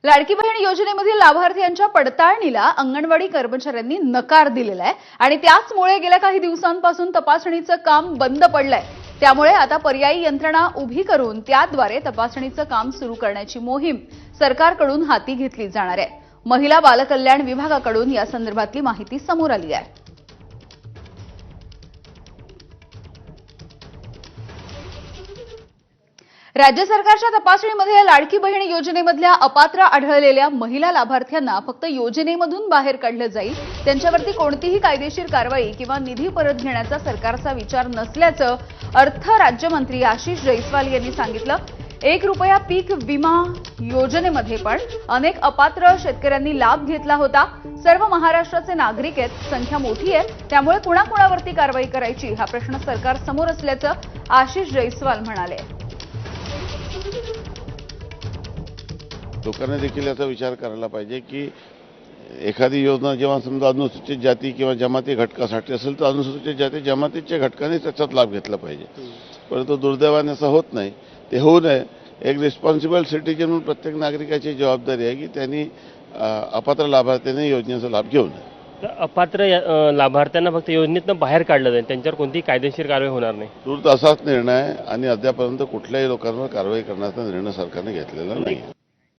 लाडकी बहीण योजनेमधील लाभार्थ्यांच्या पडताळणीला अंगणवाडी कर्मचाऱ्यांनी नकार दिलेला आहे आणि त्याचमुळे गेल्या काही दिवसांपासून तपासणीचं काम बंद पडलंय। त्यामुळे आता पर्यायी यंत्रणा उभी करून त्याद्वारे तपासणीचं काम सुरू करण्याची मोहीम सरकारकडून हाती घेतली जाणार आहे। महिला बालकल्याण विभागाकडून या संदर्भातली माहिती समोर आली आहे। राज्य सरकारच्या तपासणीमध्ये लाडकी बहीण योजनेमधल्या अपात्र आढळलेल्या महिला लाभार्थ्यांना फक्त योजनेमधून बाहेर काढलं जाईल। त्यांच्यावरती कोणतीही कायदेशीर कारवाई किंवा निधी परत घेण्याचा सरकारचा विचार नसल्याचं अर्थ राज्यमंत्री आशिष जयस्वाल यांनी सांगितलं। 1 रुपया पीक विमा योजनेमध्ये पण अनेक अपात्र शेतकऱ्यांनी लाभ घेतला होता। सर्व महाराष्ट्राचे नागरिक आहेत, संख्या मोठी आहे, त्यामुळे कुणाकुणावरती कारवाई करायची हा प्रश्न सरकार समोर असल्याचं आशिष जयस्वाल म्हणाले। लोकांनी देखील याचा विचार करायला पाहिजे की एखादी योजना जेव्हा समजा अनुसूचित जाती किंवा जमाती घटकासाठी असेल तर अनुसूचित जाती जमातीच्या घटकाने त्याचाच लाभ घेतला पाहिजे, परंतु दुर्दैवाने असं होत नाही। ते होऊ नये, एक रिस्पॉन्सिबल सिटीजन म्हणून प्रत्येक नागरिकाची जबाबदारी आहे की त्यांनी अपात्र लाभार्थ्यांनी योजनेचा लाभ घेऊ नये। अपात्र लाभार्थ्यांना फक्त योजनेतून बाहेर काढलं जाईल, त्यांच्यावर कोणतीही कायदेशीर कारवाई होणार नाही। तूर्त असाच निर्णय आणि अद्यापर्यंत कुठल्याही लोकांवर कारवाई करण्याचा निर्णय सरकारने घेतलेला नाही।